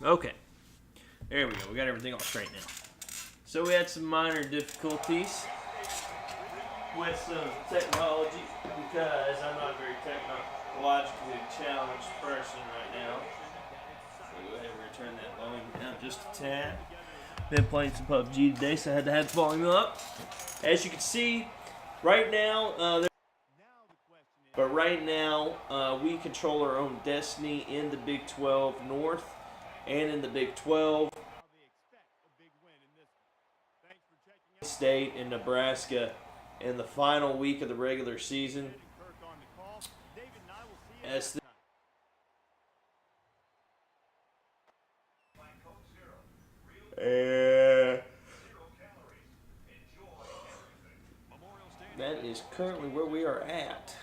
Okay, there we go. We got everything all straight now. So we had some minor difficulties with some technology because I'm not a very technologically challenged person right now. So go ahead and return that volume down just a tad. Been playing some PUBG today, so I had to have the volume up. As you can see, right now, we control our own destiny in the Big 12 North and in the Big 12. State in Nebraska in the final week of the regular season. As that is currently where we are at.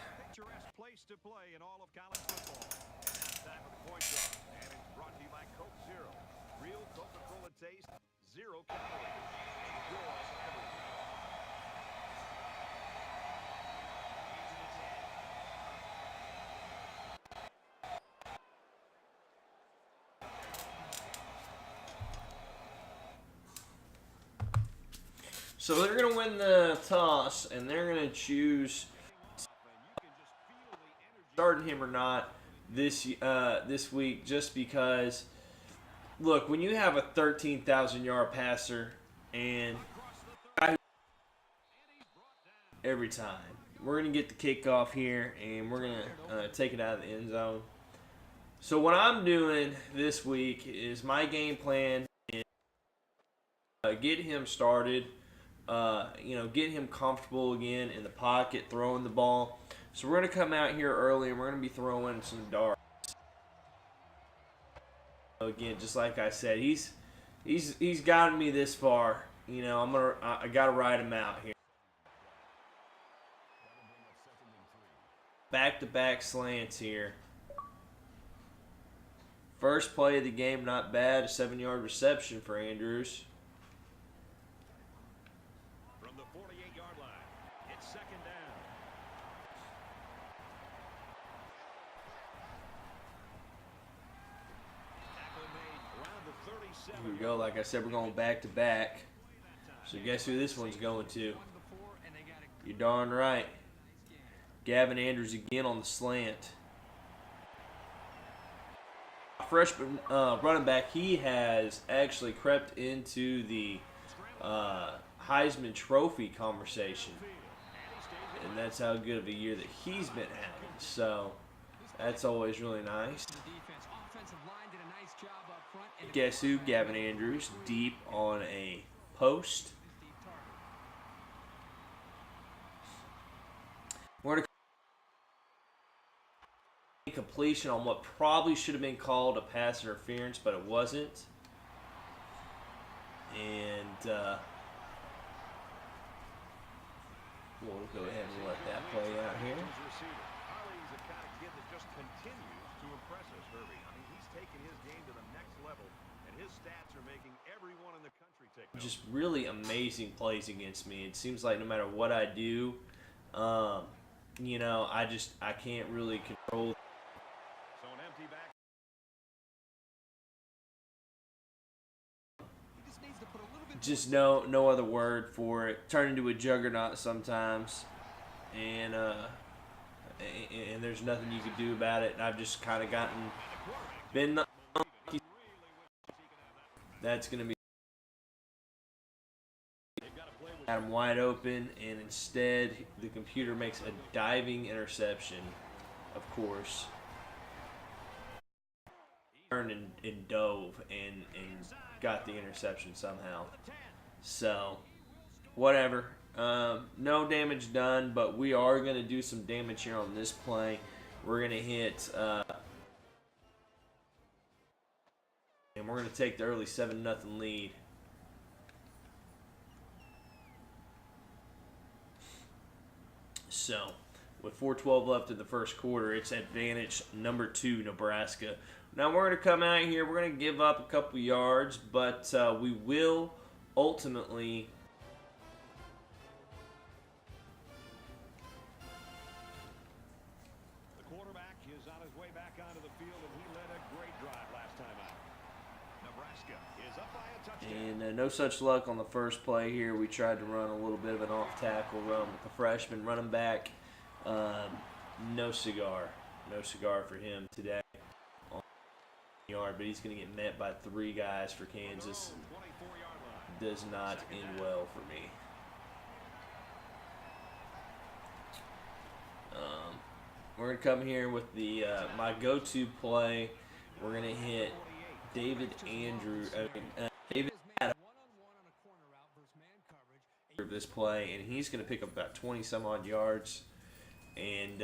So they're going to win the toss, and they're going to choose starting him or not this week, just because. Look, when you have a 13,000-yard passer and every time, we're going to get the kickoff here, and we're going to take it out of the end zone. So what I'm doing this week is my game plan is get him started. Get him comfortable again in the pocket, throwing the ball. So we're going to come out here early, and we're going to be throwing some darts. Again, just like I said, he's gotten me this far. I got to ride him out here. Back-to-back slants here. First play of the game, not bad. A 7-yard reception for Andrews. Here we go. Like I said, we're going back to back. So guess who this one's going to? You're darn right. Gavin Andrews again on the slant. Freshman running back, he has actually crept into the Heisman Trophy conversation. And that's how good of a year that he's been having. So that's always really nice. Guess who? Gavin Andrews deep on a post. We're going to completion on what probably should have been called a pass interference, but it wasn't. And we'll go ahead and let that play out here. Just really amazing plays against me. It seems like no matter what I do, I can't really control. Just no other word for it. Turn into a juggernaut sometimes, and there's nothing you can do about it. And I've just kind of been. That's gonna be. Got him wide open, and instead the computer makes a diving interception, of course. Turned and dove and got the interception somehow. So, whatever. No damage done, but we are going to do some damage here on this play. We're going to hit, and we're going to take the early 7-0 lead. So, with 4:12 left in the first quarter, it's advantage number 2, Nebraska. Now, we're going to come out here. We're going to give up a couple yards, but we will ultimately the quarterback is on his way back onto the field, and he led a great drive last time out. And no such luck on the first play here. We tried to run a little bit of an off-tackle run with the freshman running back. No cigar. No cigar for him today on the yard, but he's going to get met by 3 guys for Kansas. Does not end well for me. We're going to come here with the my go-to play. We're going to hit David Adams this play, and he's going to pick up about 20 some odd yards, and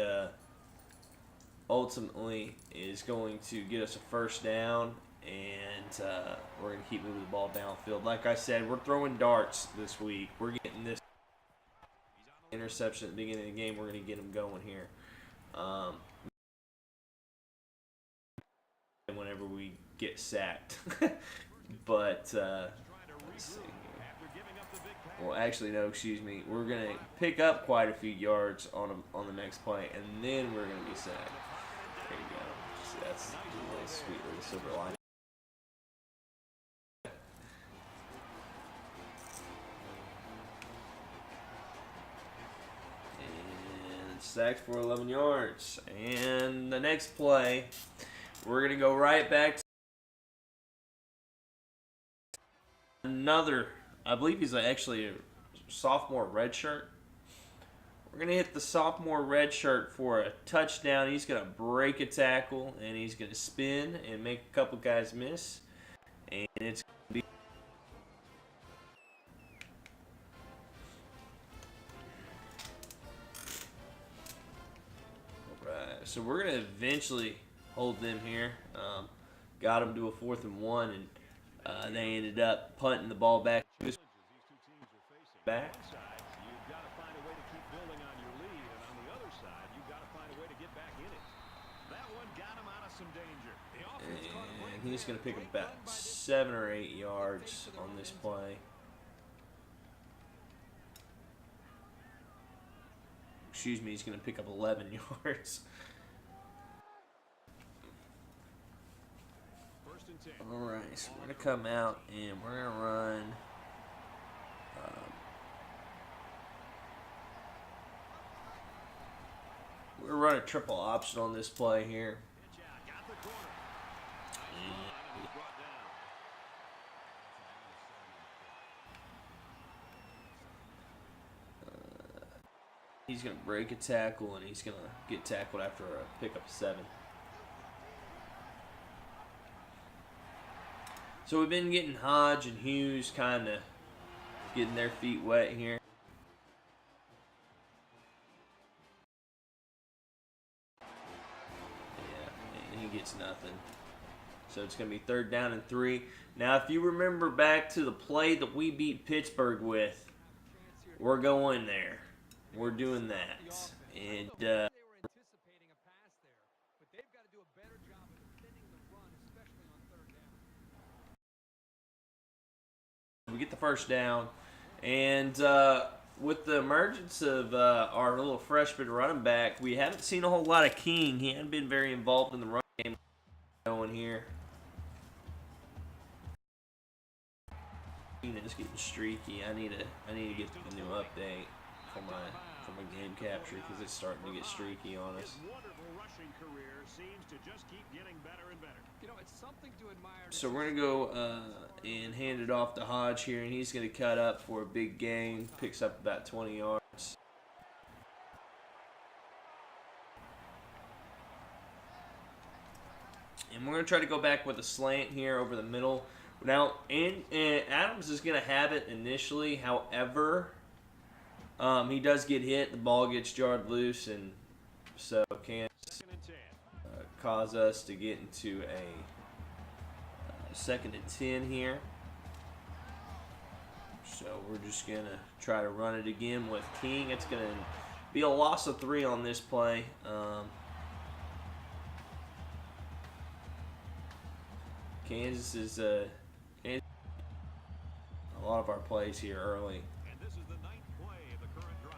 ultimately is going to get us a first down, and we're going to keep moving the ball downfield. Like I said, we're throwing darts this week. We're getting this interception at the beginning of the game. We're going to get them going here. Whenever we get sacked. But let's see here. Well, actually, no, excuse me. We're going to pick up quite a few yards on the next play, and then we're going to be sacked. There you go. See, that's a little sweet little silver line. And sacked for 11 yards. And the next play, we're going to go right back to another, I believe he's actually a sophomore redshirt. We're going to hit the sophomore redshirt for a touchdown. He's going to break a tackle, and he's going to spin and make a couple guys miss. And it's going to be all right. So we're going to eventually hold them here. Got them to a 4th and 1, and they ended up punting the ball back. And he's going to pick up about 7 or 8 yards on this play. Excuse me, he's going to pick up 11 yards. Alright, so we're going to come out and we're going to run we're going to run a triple option on this play here. He's going to break a tackle, and he's going to get tackled after a pickup of 7. So we've been getting Hodge and Hughes kind of getting their feet wet here. Yeah, and he gets nothing. So it's going to be 3rd down and 3. Now, if you remember back to the play that we beat Pittsburgh with, we're going there. We're doing that. And we get the first down. And with the emergence of our little freshman running back, we haven't seen a whole lot of King. He hasn't been very involved in the run game going here. It's getting streaky. I need to get the new update for my game capture because it's starting to get streaky on us. So we're gonna go and hand it off to Hodge here, and he's gonna cut up for a big gain. Picks up about 20 yards. And we're gonna try to go back with a slant here over the middle. Now, and Adams is going to have it initially. However, he does get hit. The ball gets jarred loose, and so can cause us to get into a 2nd and 10 here. So we're just going to try to run it again with King. It's going to be a loss of 3 on this play. Kansas is a lot of our plays here early. And this is the 9th play of the current drive.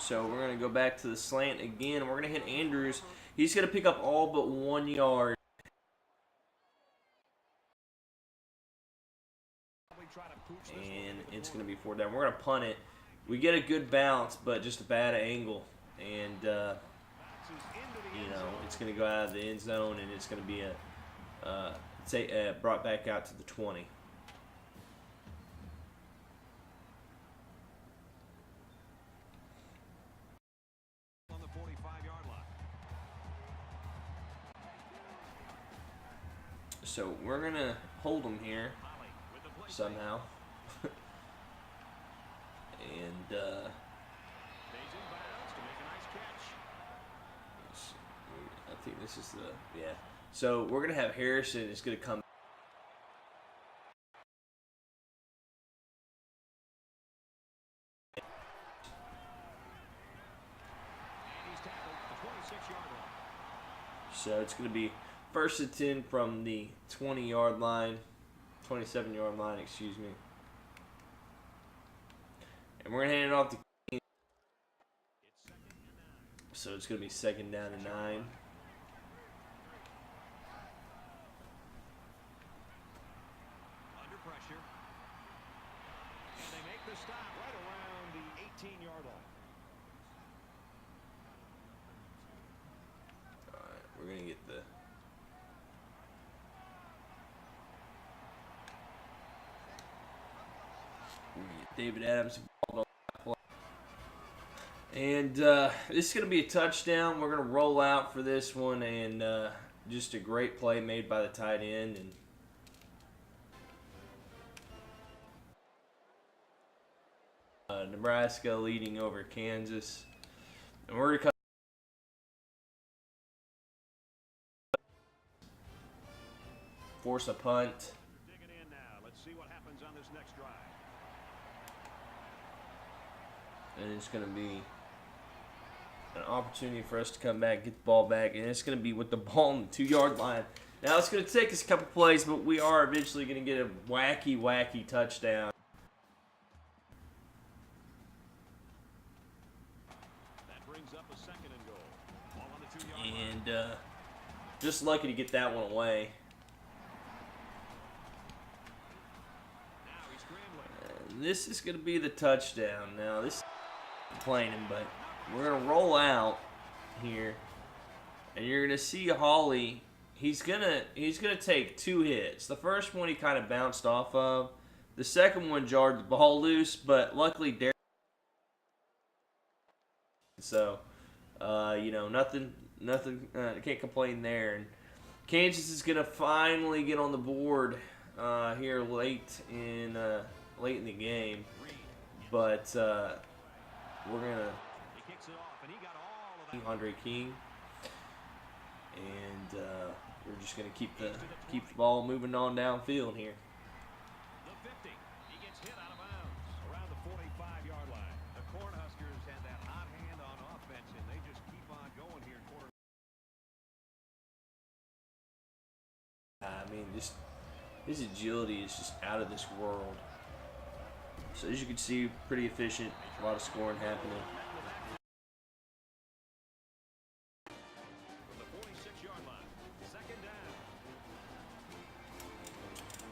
So we're going to go back to the slant again. We're going to hit Andrews. He's going to pick up all but 1 yard. And it's going to be 4 down. We're going to punt it. We get a good bounce, but just a bad angle. And, you know, it's going to go out of the end zone, and it's going to be brought back out to the 20. On the 45-yard line. So we're going to hold them here somehow. And Stays in bounds to make a nice catch. I think this is the, yeah. So we're going to have Harrison is going to come. And he's tackled at the 26-yard line. So it's going to be 1st and 10 from the 20-yard line, 27-yard line, excuse me. And we're going to hand it off to King. So it's going to be 2nd down and 9. Under pressure. And they make the stop right around the 18-yard line. All right, we're going to get the. David Adams. And this is going to be a touchdown. We're going to roll out for this one, and just a great play made by the tight end. And Nebraska leading over Kansas. And we're going to force a punt. They're digging in now. Let's see what happens on this next drive. And it's going to be an opportunity for us to come back, get the ball back, and it's going to be with the ball on the 2-yard line. Now, it's going to take us a couple plays, but we are eventually going to get a wacky touchdown. That brings up a 2nd and goal. Ball on the 2-yard line. And just lucky to get that one away. Now he's scrambling. And this is going to be the touchdown. Now, this is complaining, but we're going to roll out here, and you're going to see Hawley. He's gonna take 2 hits. The first one he kind of bounced off of. The second one jarred the ball loose, but luckily Derek. So, you know, nothing. Can't complain there. And Kansas is gonna finally get on the board here late in the game, but we're gonna. Kicks it off, and he got all of that. Andre King, and we're just gonna keep the ball moving on downfield here. The 50. He gets hit out of bounds around the 45-yard line. The Cornhuskers had that hot hand on offense, and they just keep on going here in quarter. I mean, just his agility is just out of this world. So as you can see, pretty efficient. A lot of scoring happening. From the 46-yard line, 2nd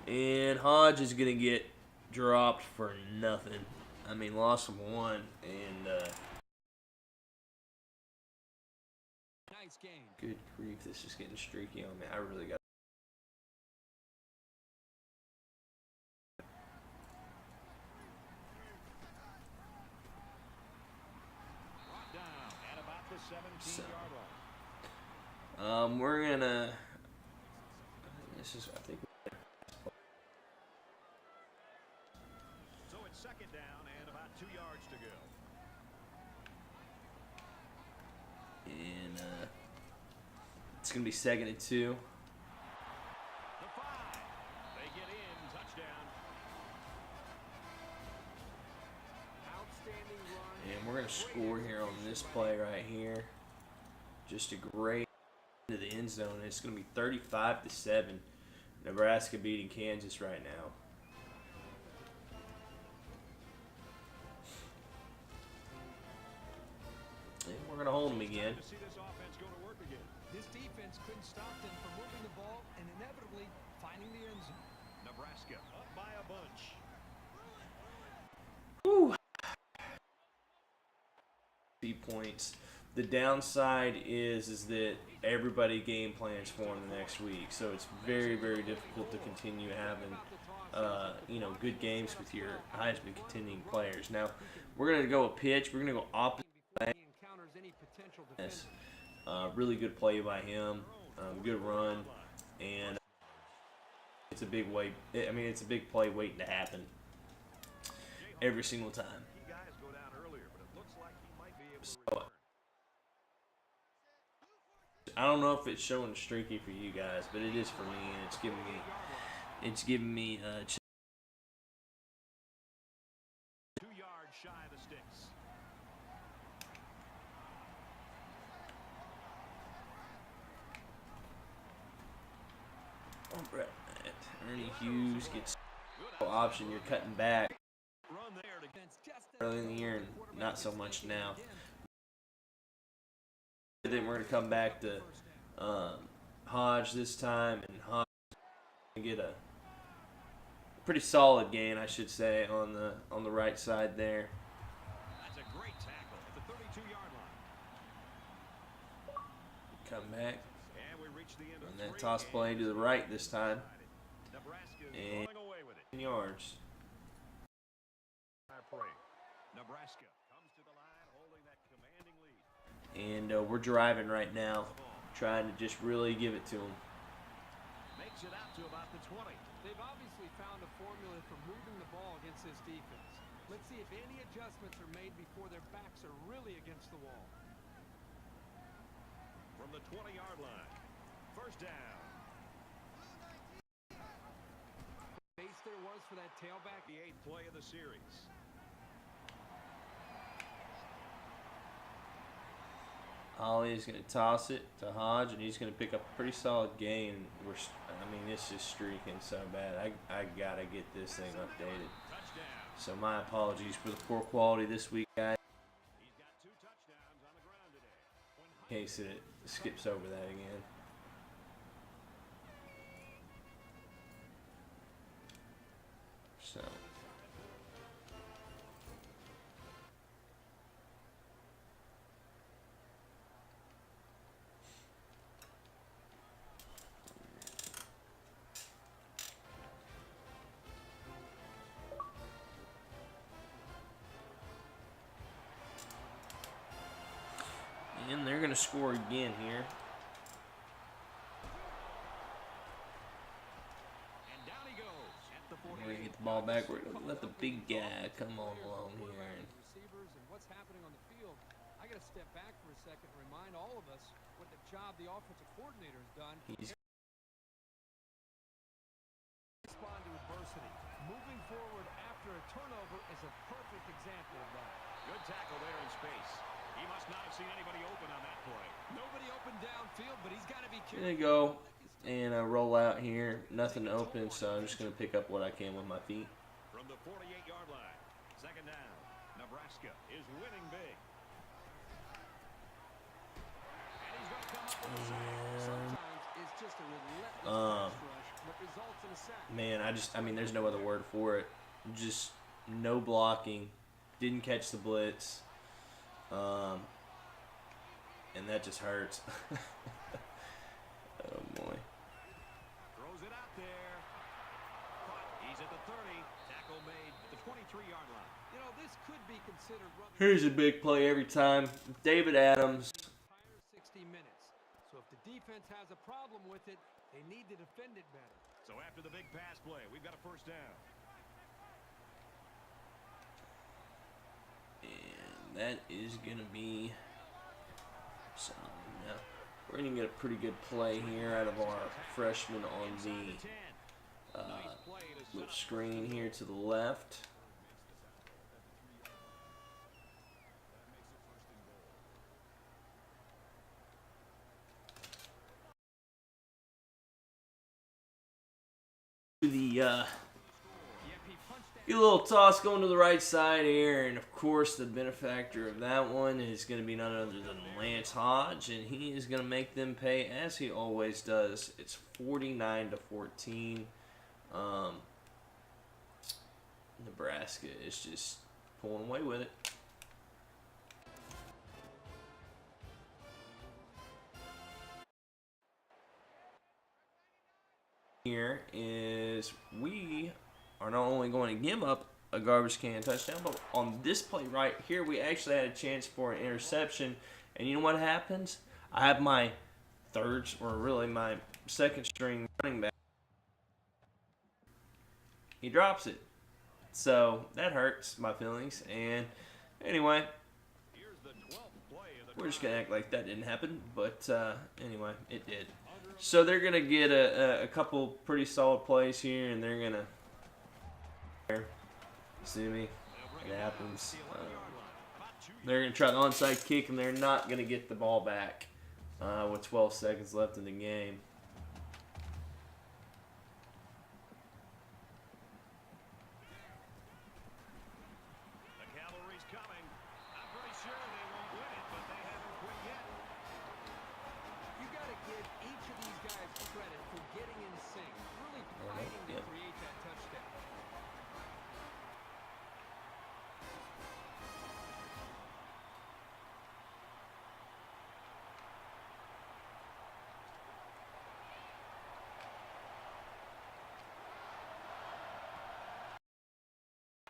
down. And Hodge is gonna get dropped for nothing. I mean, loss of 1, and Nice game. good grief, this is getting streaky on me. I really got. Brought down at about the 17-yard line. We're gonna. This is, I think. So it's 2nd down and about 2 yards to go. And it's gonna be 2nd and 2. The 5. They get in. Touchdown. Outstanding run. And we're gonna score here on this play right here. Just a great into the end zone. It's gonna be 35-7. Nebraska beating Kansas right now. again. To see this offense go to work again. This defense couldn't stop them from moving the ball and inevitably finding the end zone. Nebraska up by a bunch. Whew. 3 points. The downside is that everybody game plans for him the next week, so it's very, very difficult to continue having good games with your Heisman contending players. Now, we're going to go a pitch. We're going to go opposite. Really good play by him. Good run, and it's a big it's a big play waiting to happen every single time. So, I don't know if it's showing streaky for you guys, but it is for me, and it's giving me 2 yards shy of the sticks. Brett. Ernie Hughes gets option. You're cutting back early in the year, and not so much now. Then we're going to come back to Hodge this time, and Hodge going to get a pretty solid gain, I should say, on the right side there. That's a great tackle at the 32-yard line. Come back. And we reach the end of And that toss play to the right this time. And going away with it. 10 yards. Nebraska comes to the line holding that commanding lead. And we're driving right now, trying to just really give it to them. Makes it out to about the 20. They've obviously found a formula for moving the ball against this defense. Let's see if any adjustments are made before their backs are really against the wall. From the 20-yard line. First down. Base there was for that tailback. The 8th play of the series. Ollie is going to toss it to Hodge, and he's going to pick up a pretty solid gain. It's just streaking so bad. I got to get this thing updated. So my apologies for the poor quality this week, guys. He's got 2 touchdowns on the ground today. In case it skips over that again. So. And they're going to score again here. And down he goes at the 48. We're going to get the ball back. We're going to let the big guy come on along here. Receivers and what's happening on the field. I got to step back for a second and remind all of us what the job the offensive coordinator has done. Respond to adversity. Moving forward after a turnover is a perfect example of that. Good tackle there in space. He must not have seen anybody open on that play. Nobody open downfield, but he's got to be careful. Gonna go and roll out here. Nothing open, so I'm just gonna pick up what I can with my feet. From the 48-yard line, second down. Nebraska is winning big. And he's going to come up with a sack. Sometimes it's just a relentless pass rush that results in a sack. Man, there's no other word for it. Just no blocking. Didn't catch the blitz. And that just hurts. Oh boy. Throws it out there. He's at the 30. Tackle made at the 23-yard line. You know, this could be considered running. Here's a big play every time. David Adams. Entire 60 minutes. So if the defense has a problem with it, they need to defend it better. So after the big pass play, we've got a first down. And that is going to be something. Now, we're going to get a pretty good play here out of our freshman on the little screen here to the left. The Get a little toss going to the right side here, and of course the benefactor of that one is going to be none other than Lance Hodge, and he is going to make them pay as he always does. It's 49-14. Nebraska is just pulling away with it. Here is we are not only going to give up a garbage can touchdown, but on this play right here, we actually had a chance for an interception. And you know what happens? I have my third, or really my second string running back. He drops it. So that hurts my feelings. And anyway, we're just going to act like that didn't happen. But anyway, it did. So they're going to get a couple pretty solid plays here, and they're going to see me. It happens. They're going to try the onside kick, and they're not going to get the ball back with 12 seconds left in the game. The cavalry's coming. I'm pretty sure they won't win it, but they haven't quit yet. You got to give each of these guys credit for getting in sync, really fighting to create that touchdown.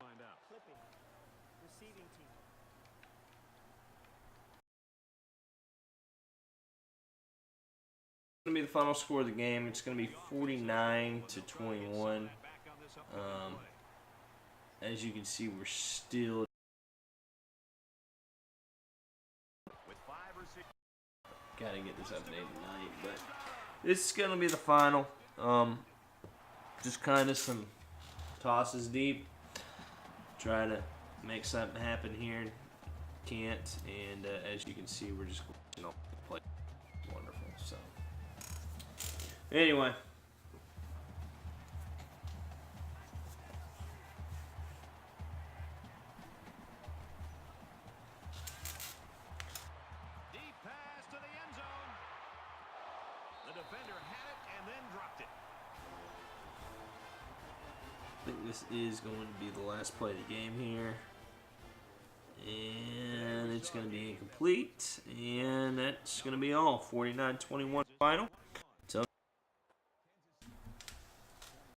Find out. Flipping. Receiving team. Going to be the final score of the game. It's going to be 49-21. As you can see, we're still got to get this updated tonight, but this is going to be the final. Just kind of some tosses deep, trying to make something happen here. Can't, and as you can see, we're just play wonderful. So anyway. Deep pass to the end zone. The defender had it and then dropped it. I think this is going to be the last play of the game here. And it's going to be incomplete. And that's going to be all. 49-21 final.